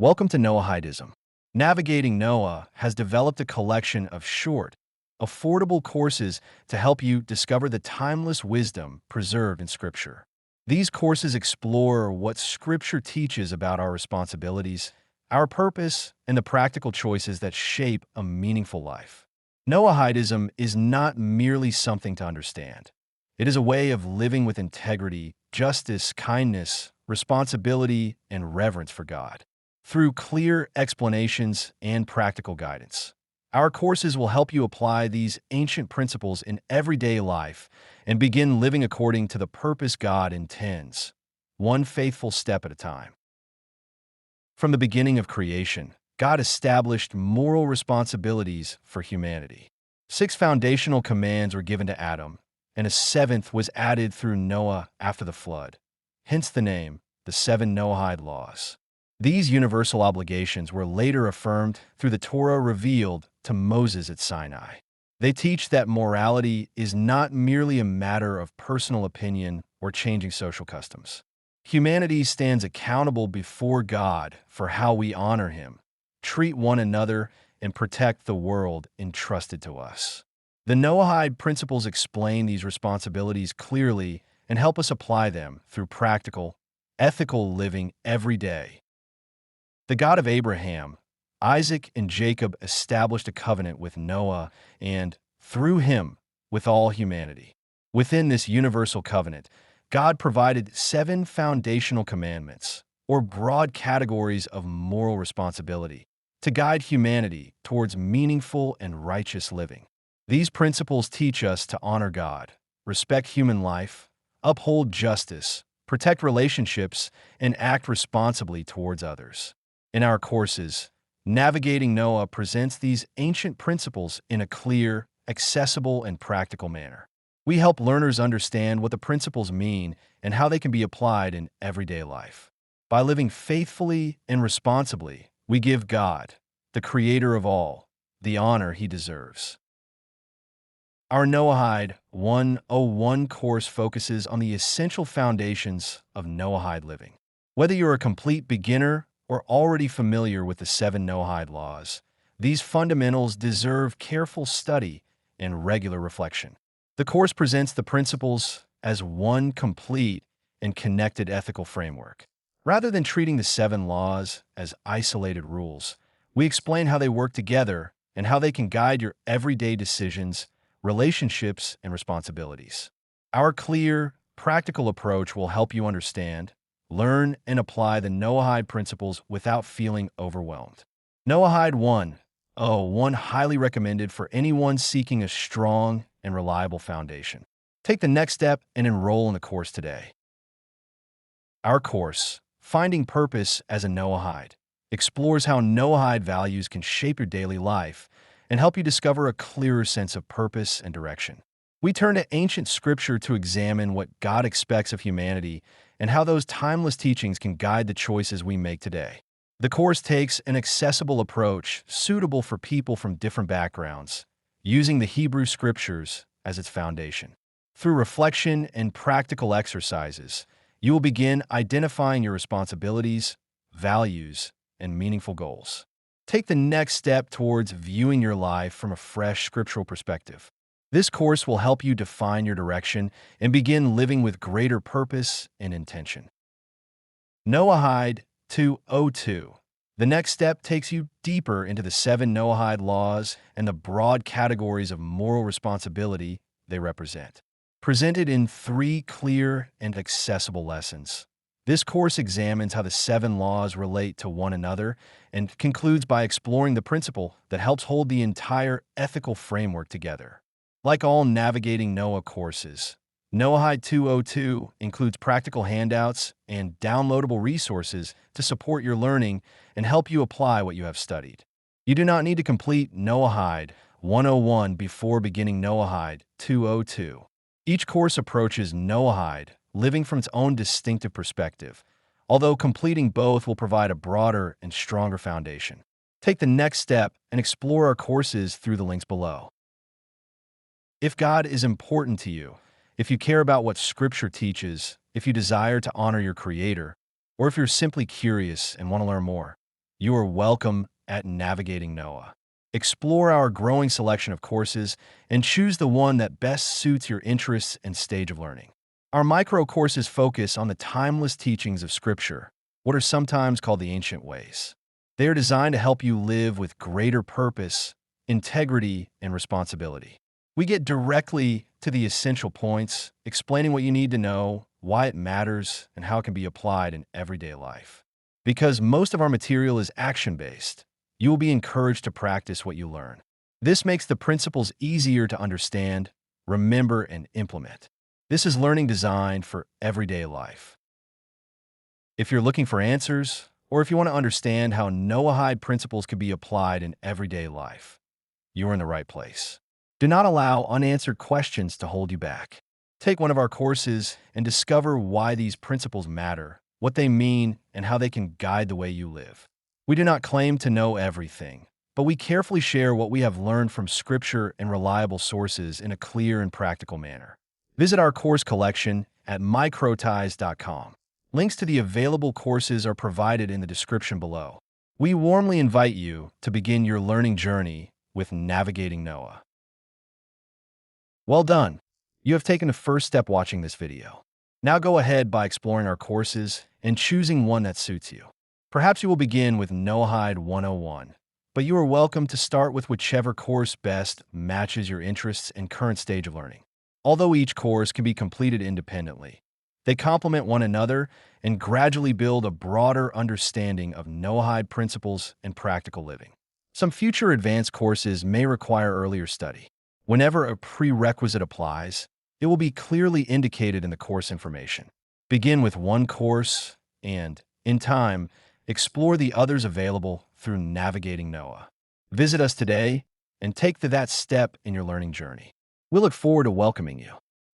Welcome to Noahidism. Navigating Noah has developed a collection of short, affordable courses to help you discover the timeless wisdom preserved in Scripture. These courses explore what Scripture teaches about our responsibilities, our purpose, and the practical choices that shape a meaningful life. Noahidism is not merely something to understand. It is a way of living with integrity, justice, kindness, responsibility, and reverence for God. Through clear explanations and practical guidance, our courses will help you apply these ancient principles in everyday life and begin living according to the purpose God intends, one faithful step at a time. From the beginning of creation, God established moral responsibilities for humanity. 6 foundational commands were given to Adam, and a 7th was added through Noah after the flood. Hence the name, the 7 Noahide laws. These universal obligations were later affirmed through the Torah revealed to Moses at Sinai. They teach that morality is not merely a matter of personal opinion or changing social customs. Humanity stands accountable before God for how we honor Him, treat one another, and protect the world entrusted to us. The Noahide principles explain these responsibilities clearly and help us apply them through practical, ethical living every day. The God of Abraham, Isaac, and Jacob established a covenant with Noah and, through him, with all humanity. Within this universal covenant, God provided 7 foundational commandments, or broad categories of moral responsibility, to guide humanity towards meaningful and righteous living. These principles teach us to honor God, respect human life, uphold justice, protect relationships, and act responsibly towards others. In our courses, Navigating Noah presents these ancient principles in a clear, accessible, and practical manner. We help learners understand what the principles mean and how they can be applied in everyday life. By living faithfully and responsibly, we give God, the Creator of all, the honor He deserves. Our Noahide 101 course focuses on the essential foundations of Noahide living. Whether you're a complete beginner or already familiar with the 7 Noahide laws, these fundamentals deserve careful study and regular reflection. The course presents the principles as one complete and connected ethical framework. Rather than treating the 7 laws as isolated rules, we explain how they work together and how they can guide your everyday decisions, relationships, and responsibilities. Our clear, practical approach will help you understand, learn, and apply the Noahide principles without feeling overwhelmed. Noahide 101 highly recommended for anyone seeking a strong and reliable foundation. Take the next step and enroll in the course today. Our course, Finding Purpose as a Noahide, explores how Noahide values can shape your daily life and help you discover a clearer sense of purpose and direction. We turn to ancient scripture to examine what God expects of humanity and how those timeless teachings can guide the choices we make today. The course takes an accessible approach suitable for people from different backgrounds, using the Hebrew scriptures as its foundation. Through reflection and practical exercises, you will begin identifying your responsibilities, values, and meaningful goals. Take the next step towards viewing your life from a fresh scriptural perspective. This course will help you define your direction and begin living with greater purpose and intention. Noahide 202. The next step takes you deeper into the 7 Noahide laws and the broad categories of moral responsibility they represent. Presented in 3 clear and accessible lessons, this course examines how the 7 laws relate to one another and concludes by exploring the principle that helps hold the entire ethical framework together. Like all Navigating Noah courses, Noahide 202 includes practical handouts and downloadable resources to support your learning and help you apply what you have studied. You do not need to complete Noahide 101 before beginning Noahide 202. Each course approaches Noahide living from its own distinctive perspective, although completing both will provide a broader and stronger foundation. Take the next step and explore our courses through the links below. If God is important to you, if you care about what Scripture teaches, if you desire to honor your Creator, or if you're simply curious and want to learn more, You are welcome at Navigating Noah. Explore our growing selection of courses and choose the one that best suits your interests and stage of learning. Our micro courses focus on the timeless teachings of Scripture, what are sometimes called the ancient ways. They are designed to help you live with greater purpose, integrity, and responsibility. We get directly to the essential points, explaining what you need to know, why it matters, and how it can be applied in everyday life. Because most of our material is action-based, you will be encouraged to practice what you learn. This makes the principles easier to understand, remember, and implement. This is learning designed for everyday life. If you're looking for answers, or if you want to understand how Noahide principles can be applied in everyday life, you're in the right place. Do not allow unanswered questions to hold you back. Take one of our courses and discover why these principles matter, what they mean, and how they can guide the way you live. We do not claim to know everything, but we carefully share what we have learned from Scripture and reliable sources in a clear and practical manner. Visit our course collection at microties.com. Links to the available courses are provided in the description below. We warmly invite you to begin your learning journey with Navigating Noah. Well done! You have taken the first step watching this video. Now go ahead by exploring our courses and choosing one that suits you. Perhaps you will begin with Noahide 101, but you are welcome to start with whichever course best matches your interests and current stage of learning. Although each course can be completed independently, they complement one another and gradually build a broader understanding of Noahide principles and practical living. Some future advanced courses may require earlier study. Whenever a prerequisite applies, it will be clearly indicated in the course information. Begin with one course and, in time, explore the others available through Navigating Noah. Visit us today and take that step in your learning journey. We look forward to welcoming you.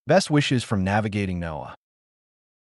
Best wishes from Navigating Noah.